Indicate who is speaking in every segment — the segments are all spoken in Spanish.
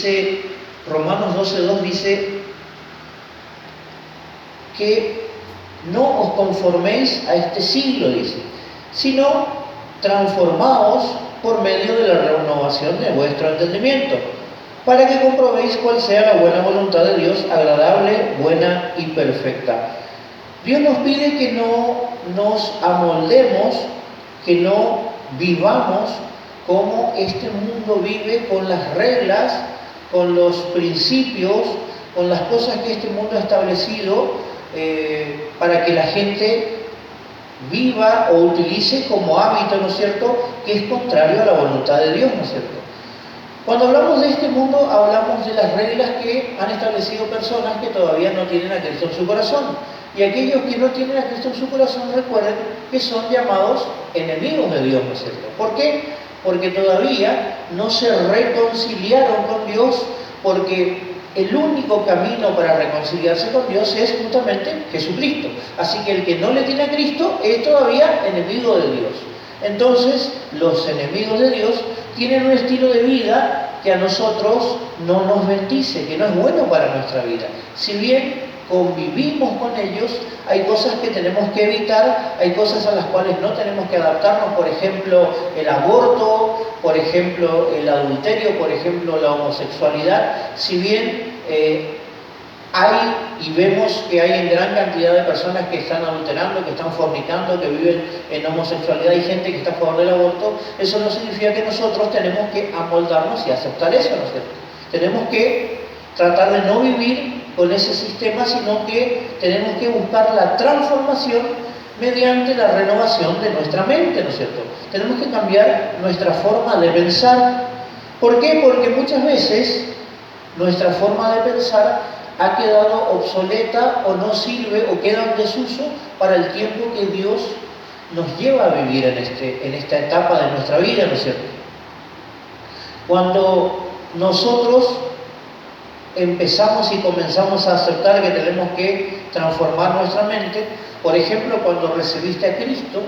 Speaker 1: dice, Romanos 12:2 dice que no os conforméis a este siglo, dice, sino transformaos por medio de la renovación de vuestro entendimiento, para que comprobéis cuál sea la buena voluntad de Dios, agradable, buena y perfecta. Dios nos pide que no nos amoldemos, que no vivamos como este mundo vive, con las reglas, con los principios, con las cosas que este mundo ha establecido para que la gente viva o utilice como hábito, ¿no es cierto?, que es contrario a la voluntad de Dios, ¿no es cierto? Cuando hablamos de este mundo, hablamos de las reglas que han establecido personas que todavía no tienen a Cristo en su corazón. Y aquellos que no tienen a Cristo en su corazón, recuerden que son llamados enemigos de Dios, ¿no es cierto? ¿Por qué? Porque todavía no se reconciliaron con Dios, porque el único camino para reconciliarse con Dios es justamente Jesucristo. Así que el que no le tiene a Cristo es todavía enemigo de Dios. Entonces, los enemigos de Dios tienen un estilo de vida que a nosotros no nos bendice, que no es bueno para nuestra vida. Si bien convivimos con ellos, hay cosas que tenemos que evitar, hay cosas a las cuales no tenemos que adaptarnos, por ejemplo, el aborto, por ejemplo, el adulterio, por ejemplo, la homosexualidad. Si bien hay y vemos que hay en gran cantidad de personas que están adulterando, que están fornicando, que viven en homosexualidad, hay gente que está a favor del aborto, eso no significa que nosotros tenemos que amoldarnos y aceptar eso, ¿no es cierto? Tenemos que tratar de no vivir con ese sistema, sino que tenemos que buscar la transformación mediante la renovación de nuestra mente, ¿no es cierto? Tenemos que cambiar nuestra forma de pensar. ¿Por qué? Porque muchas veces nuestra forma de pensar ha quedado obsoleta o no sirve o queda en desuso para el tiempo que Dios nos lleva a vivir en esta etapa de nuestra vida, ¿no es cierto? Cuando nosotros empezamos y comenzamos a aceptar que tenemos que transformar nuestra mente, por ejemplo, cuando recibiste a Cristo,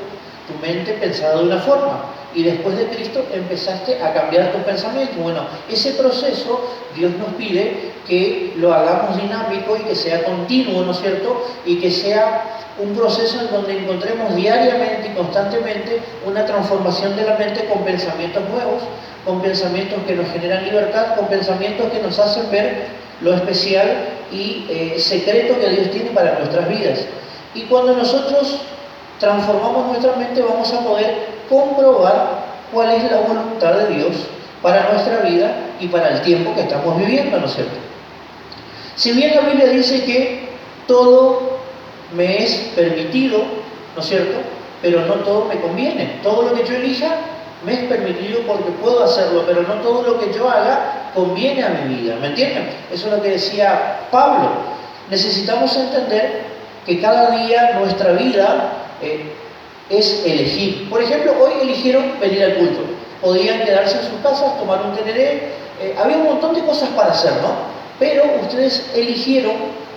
Speaker 1: tu mente pensaba de una forma, y después de Cristo empezaste a cambiar tu pensamiento. Bueno, ese proceso Dios nos pide que lo hagamos dinámico y que sea continuo, ¿no es cierto? Y que sea un proceso en donde encontremos diariamente y constantemente una transformación de la mente con pensamientos nuevos, con pensamientos que nos generan libertad, con pensamientos que nos hacen ver lo especial y secreto que Dios tiene para nuestras vidas. Y cuando nosotros transformamos nuestra mente, vamos a poder comprobar cuál es la voluntad de Dios para nuestra vida y para el tiempo que estamos viviendo, ¿no es cierto? Si bien la Biblia dice que todo me es permitido, ¿no es cierto?, pero no todo me conviene. Todo lo que yo elija me es permitido porque puedo hacerlo, pero no todo lo que yo haga conviene a mi vida, ¿me entienden? Eso es lo que decía Pablo. Necesitamos entender que cada día nuestra vida es elegir. Por ejemplo, hoy eligieron venir al culto. Podían quedarse en sus casas, tomar un tereré, había un montón de cosas para hacer, ¿no? Pero ustedes eligieron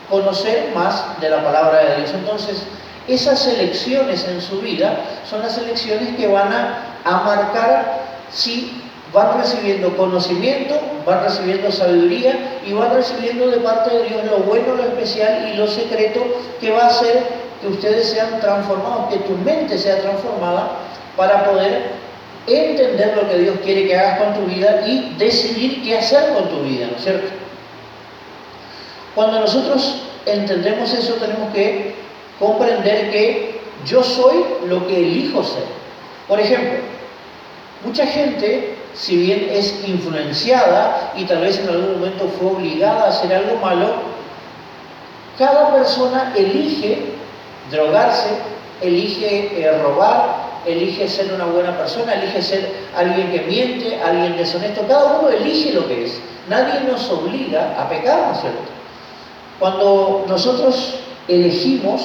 Speaker 1: conocer más de la palabra de Dios. Entonces, esas elecciones en su vida son las elecciones que van a marcar si van recibiendo conocimiento, van recibiendo sabiduría y van recibiendo de parte de Dios lo bueno, lo especial y lo secreto que va a hacer que ustedes sean transformados, que tu mente sea transformada para poder entender lo que Dios quiere que hagas con tu vida y decidir qué hacer con tu vida, ¿no es cierto? Cuando nosotros entendemos eso, tenemos que comprender que yo soy lo que elijo ser. Por ejemplo, mucha gente, si bien es influenciada y tal vez en algún momento fue obligada a hacer algo malo, cada persona elige drogarse, elige robar, elige ser una buena persona, elige ser alguien que miente, alguien deshonesto. Cada uno elige lo que es. Nadie nos obliga a pecar, ¿no es cierto? Cuando nosotros elegimos,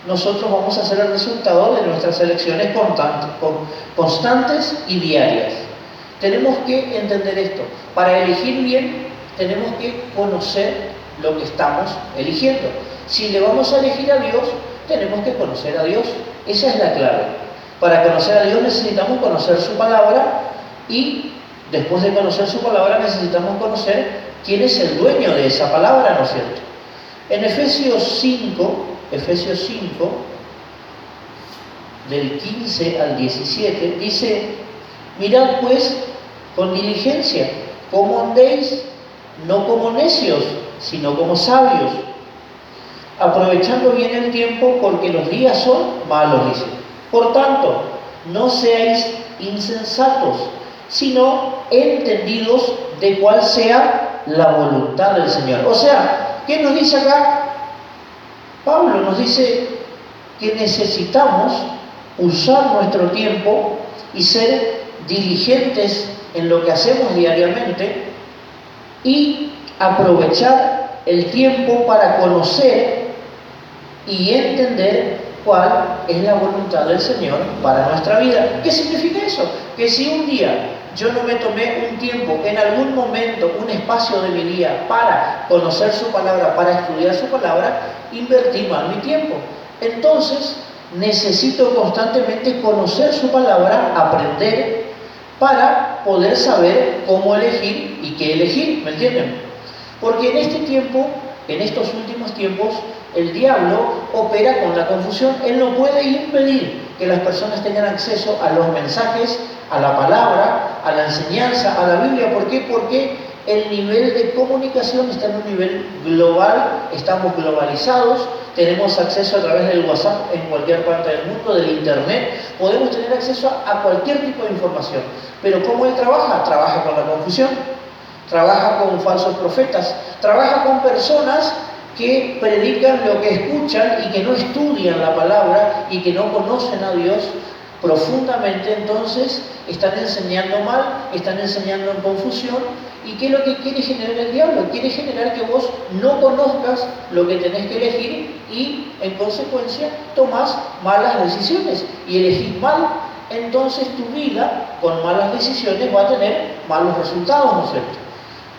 Speaker 1: nosotros vamos a ser el resultado de nuestras elecciones constantes y diarias. Tenemos que entender esto. Para elegir bien, tenemos que conocer lo que estamos eligiendo. Si le vamos a elegir a Dios, tenemos que conocer a Dios. Esa es la clave. Para conocer a Dios necesitamos conocer su palabra y Después de conocer su palabra, necesitamos conocer quién es el dueño de esa palabra, ¿no es cierto? En Efesios 5, del 15 al 17, dice: mirad pues con diligencia cómo andéis, no como necios, sino como sabios, aprovechando bien el tiempo, porque los días son malos, dice. Por tanto, no seáis insensatos, sino entendidos de cuál sea la voluntad del Señor. O sea, ¿qué nos dice acá? Pablo nos dice que necesitamos usar nuestro tiempo y ser diligentes en lo que hacemos diariamente y aprovechar el tiempo para conocer y entender cuál es la voluntad del Señor para nuestra vida. ¿Qué significa eso? Que si un día yo no me tomé un tiempo, en algún momento, un espacio de mi día para conocer su palabra, para estudiar su palabra, invertí mal mi tiempo. Entonces, necesito constantemente conocer su palabra, aprender, para poder saber cómo elegir y qué elegir, ¿me entienden? Porque en este tiempo, en estos últimos tiempos, el diablo opera con la confusión. Él no puede impedir que las personas tengan acceso a los mensajes, a la palabra, a la enseñanza, a la Biblia. ¿Por qué? Porque el nivel de comunicación está en un nivel global, estamos globalizados, tenemos acceso a través del WhatsApp en cualquier parte del mundo, del Internet, podemos tener acceso a cualquier tipo de información. Pero ¿cómo él trabaja? Trabaja con la confusión, trabaja con falsos profetas, trabaja con personas que predican lo que escuchan y que no estudian la palabra y que no conocen a Dios profundamente. Entonces están enseñando mal, están enseñando en confusión. ¿Y qué es lo que quiere generar el diablo? Quiere generar que vos no conozcas lo que tenés que elegir y en consecuencia tomás malas decisiones y elegís mal. Entonces tu vida con malas decisiones va a tener malos resultados, ¿no es cierto?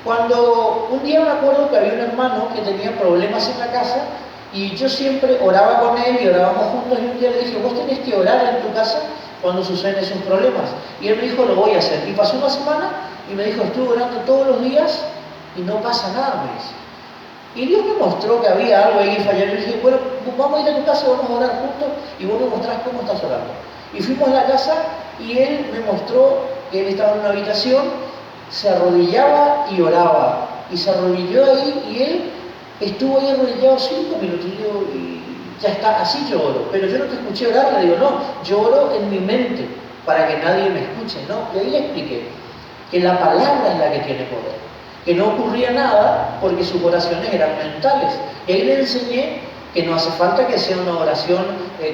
Speaker 1: Cuando un día me acuerdo que había un hermano que tenía problemas en la casa y yo siempre oraba con él y orábamos juntos, y un día le dije: vos tenés que orar en tu casa cuando suceden esos problemas. Y él me dijo: lo voy a hacer. Y pasó una semana y me dijo: estuve orando todos los días y no pasa nada, me dice. Y Dios me mostró que había algo ahí fallando. Y dije: bueno, vamos a ir a tu casa, vamos a orar juntos y vos me mostrás cómo estás orando. Y fuimos a la casa y él me mostró que él estaba en una habitación, se arrodillaba y oraba, y se arrodilló ahí y él estuvo ahí arrodillado 5 minutos. Y digo: y ya está, así yo oro. Pero yo no te escuché orar. Le digo: no, yo oro en mi mente para que nadie me escuche, ¿no? Y ahí le expliqué que la palabra es la que tiene poder, que no ocurría nada porque sus oraciones eran mentales. Y ahí le enseñé que no hace falta que sea una oración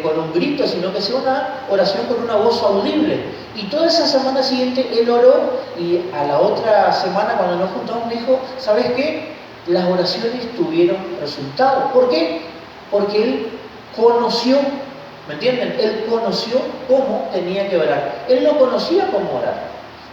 Speaker 1: con un grito, sino que sea una oración con una voz audible. Y toda esa semana siguiente él oró, y a la otra semana cuando nos juntamos me dijo: ¿sabes qué? Las oraciones tuvieron resultado. ¿Por qué? Porque él conoció, ¿me entienden? Él conoció cómo tenía que orar. Él no conocía cómo orar,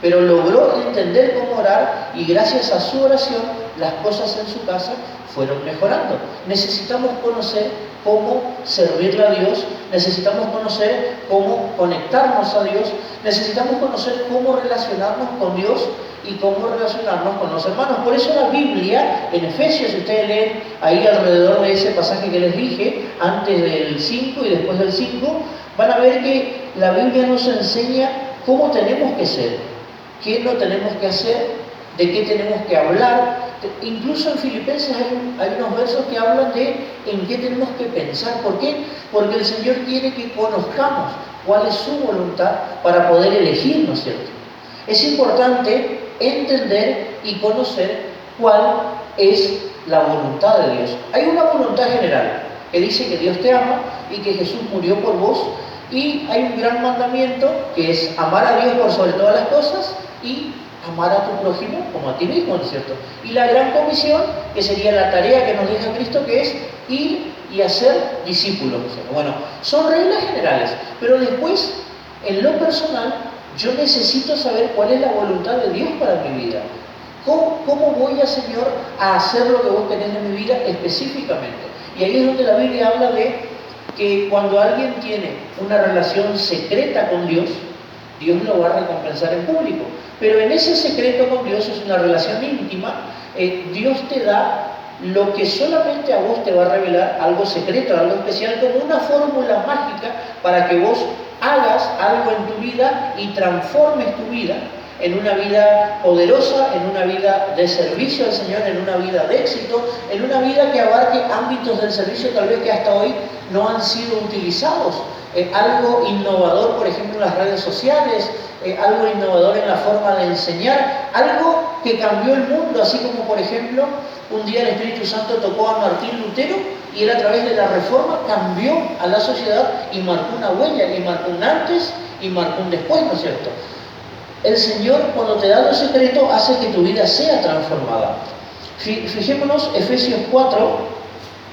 Speaker 1: pero logró entender cómo orar, y gracias a su oración las cosas en su casa fueron mejorando. Necesitamos conocer cómo servirle a Dios, necesitamos conocer cómo conectarnos a Dios, necesitamos conocer cómo relacionarnos con Dios y cómo relacionarnos con los hermanos. Por eso la Biblia, en Efesios, si ustedes leen ahí alrededor de ese pasaje que les dije, antes del 5 y después del 5, van a ver que la Biblia nos enseña cómo tenemos que ser, qué no tenemos que hacer, de qué tenemos que hablar. Incluso en Filipenses hay unos versos que hablan de en qué tenemos que pensar. ¿Por qué? Porque el Señor quiere que conozcamos cuál es su voluntad para poder elegir, ¿no es cierto? Es importante entender y conocer cuál es la voluntad de Dios. Hay una voluntad general que dice que Dios te ama y que Jesús murió por vos, y hay un gran mandamiento que es amar a Dios por sobre todas las cosas y amar a tu prójimo como a ti mismo, ¿no es cierto? Y la gran comisión, que sería la tarea que nos deja Cristo, que es ir y hacer discípulos, ¿no es cierto? Bueno, son reglas generales, pero después, en lo personal, yo necesito saber cuál es la voluntad de Dios para mi vida. ¿Cómo voy a, Señor, a hacer lo que vos tenés en mi vida específicamente? Y ahí es donde la Biblia habla de que cuando alguien tiene una relación secreta con Dios, Dios lo va a recompensar en público. Pero en ese secreto con Dios es una relación íntima. Dios te da lo que solamente a vos te va a revelar, algo secreto, algo especial, como una fórmula mágica para que vos hagas algo en tu vida y transformes tu vida en una vida poderosa, en una vida de servicio al Señor, en una vida de éxito, en una vida que abarque ámbitos del servicio tal vez que hasta hoy no han sido utilizados. Algo innovador, por ejemplo, en las redes sociales, algo innovador en la forma de enseñar, algo que cambió el mundo, así como, por ejemplo, un día el Espíritu Santo tocó a Martín Lutero y él a través de la Reforma cambió a la sociedad y marcó una huella, y marcó un antes y marcó un después, ¿no es cierto? El Señor, cuando te da lo secreto, hace que tu vida sea transformada. Fijémonos Efesios 4,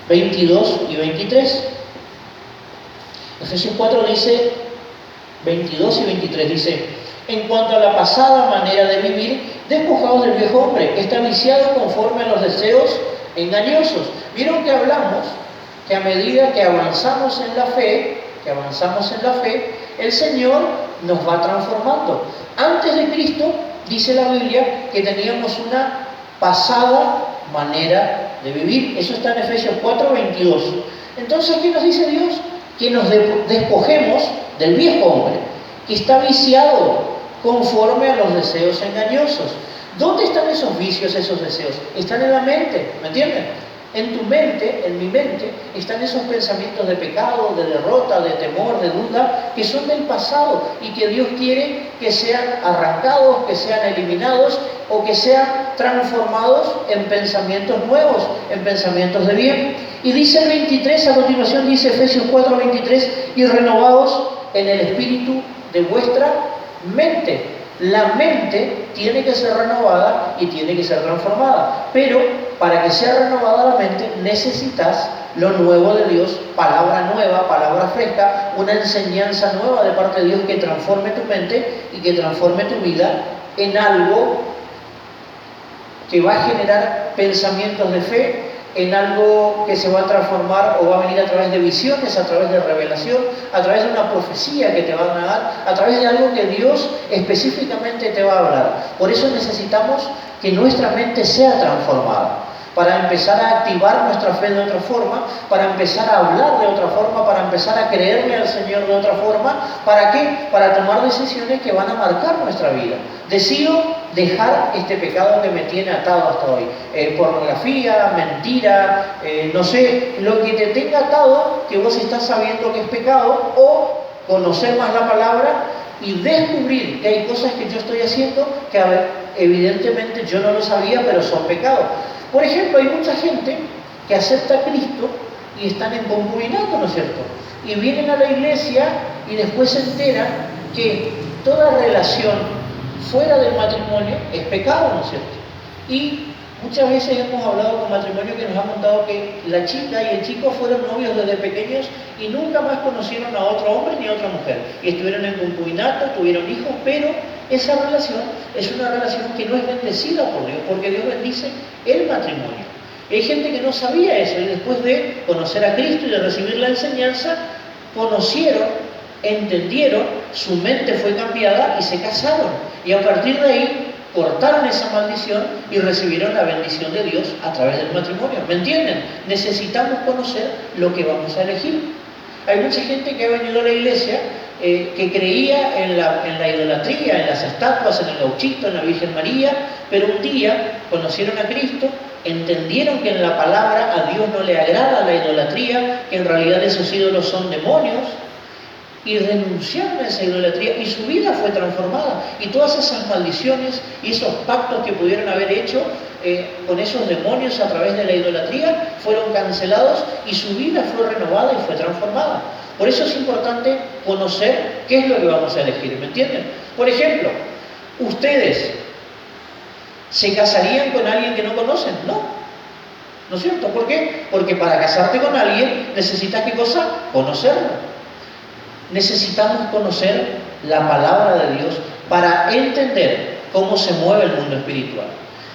Speaker 1: 22 y 23. Efesios 4 dice, 22 y 23 dice: en cuanto a la pasada manera de vivir, despojaos del viejo hombre, que está viciado conforme a los deseos engañosos. Vieron que hablamos que a medida que avanzamos en la fe, el Señor nos va transformando. Antes de Cristo, dice la Biblia, que teníamos una pasada manera de vivir. Eso está en Efesios 4, 22. Entonces, ¿qué nos dice Dios? Que nos despojemos del viejo hombre, que está viciado conforme a los deseos engañosos. ¿Dónde están esos vicios, esos deseos? Están en la mente, ¿me entienden? En tu mente, en mi mente, están esos pensamientos de pecado, de derrota, de temor, de duda, que son del pasado y que Dios quiere que sean arrancados, que sean eliminados o que sean transformados en pensamientos nuevos, en pensamientos de bien. Y dice el 23, a continuación dice Efesios 4, 23, y renovados en el espíritu de vuestra mente. La mente tiene que ser renovada y tiene que ser transformada, pero para que sea renovada la mente necesitas lo nuevo de Dios, palabra nueva, palabra fresca, una enseñanza nueva de parte de Dios que transforme tu mente y que transforme tu vida en algo que va a generar pensamientos de fe, en algo que se va a transformar o va a venir a través de visiones, a través de revelación, a través de una profecía que te van a dar, a través de algo que Dios específicamente te va a hablar. Por eso necesitamos que nuestra mente sea transformada, para empezar a activar nuestra fe de otra forma, para empezar a hablar de otra forma, para empezar a creerle al Señor de otra forma. ¿Para qué? Para tomar decisiones que van a marcar nuestra vida. Decido dejar este pecado que me tiene atado hasta hoy. Pornografía, mentira, no sé, lo que te tenga atado, que vos estás sabiendo que es pecado, o conocer más la palabra y descubrir que hay cosas que yo estoy haciendo que, evidentemente yo no lo sabía, pero son pecados. Por ejemplo, hay mucha gente que acepta a Cristo y están en concubinato, ¿no es cierto? Y vienen a la iglesia y después se enteran que toda relación fuera del matrimonio es pecado, ¿no es cierto? Y muchas veces hemos hablado con matrimonios que nos han contado que la chica y el chico fueron novios desde pequeños y nunca más conocieron a otro hombre ni a otra mujer. Y estuvieron en concubinato, tuvieron hijos, pero esa relación es una relación que no es bendecida por Dios, porque Dios bendice el matrimonio. Y hay gente que no sabía eso y después de conocer a Cristo y de recibir la enseñanza, conocieron, entendieron, su mente fue cambiada y se casaron. Y a partir de ahí cortaron esa maldición y recibieron la bendición de Dios a través del matrimonio. ¿Me entienden? Necesitamos conocer lo que vamos a elegir. Hay mucha gente que ha venido a la iglesia que creía en la idolatría, en las estatuas, en el gauchito, en la Virgen María, pero un día conocieron a Cristo, entendieron que en la palabra a Dios no le agrada la idolatría, que en realidad esos ídolos son demonios, y renunciaron a esa idolatría y su vida fue transformada. Y todas esas maldiciones y esos pactos que pudieron haber hecho con esos demonios a través de la idolatría fueron cancelados y su vida fue renovada y fue transformada. Por eso es importante conocer qué es lo que vamos a elegir, ¿me entienden? Por ejemplo, ¿ustedes se casarían con alguien que no conocen? No. ¿No es cierto? ¿Por qué? Porque para casarte con alguien necesitas, ¿qué cosa? Conocerlo. Necesitamos conocer la palabra de Dios para entender cómo se mueve el mundo espiritual.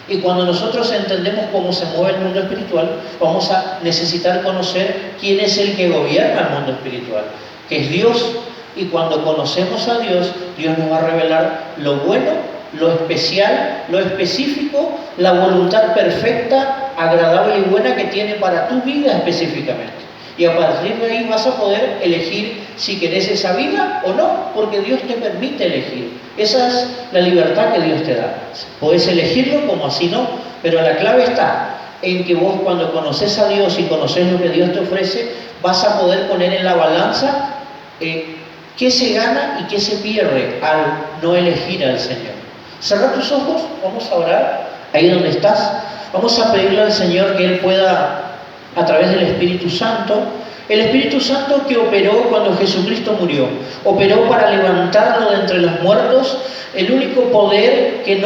Speaker 1: Y cuando nosotros entendemos cómo se mueve el mundo espiritual, vamos a necesitar conocer quién es el que gobierna el mundo espiritual, que es Dios. Y cuando conocemos a Dios, Dios nos va a revelar lo bueno lo especial, lo específico, la voluntad perfecta, agradable y buena que tiene para tu vida específicamente. Y a partir de ahí vas a poder elegir si querés esa vida o no, porque Dios te permite elegir. Esa es la libertad que Dios te da. Podés elegirlo como así no, pero la clave está en que vos, cuando conoces a Dios y conoces lo que Dios te ofrece, vas a poder poner en la balanza qué se gana y qué se pierde al no elegir al Señor. Cerra tus ojos, vamos a orar ahí donde estás. Vamos a pedirle al Señor que Él pueda, a través del Espíritu Santo, el Espíritu Santo que operó cuando Jesucristo murió, operó para levantarlo de entre los muertos, el único poder que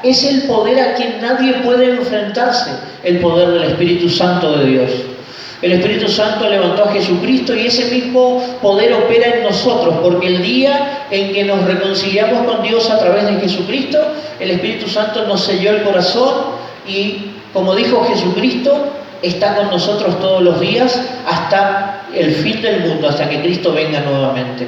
Speaker 1: es el poder a quien nadie puede enfrentarse, el poder del Espíritu Santo de Dios. El Espíritu Santo levantó a Jesucristo y ese mismo poder opera en nosotros, porque el día en que nos reconciliamos con Dios a través de Jesucristo, el Espíritu Santo nos selló el corazón y, como dijo Jesucristo, está con nosotros todos los días hasta el fin del mundo, hasta que Cristo venga nuevamente.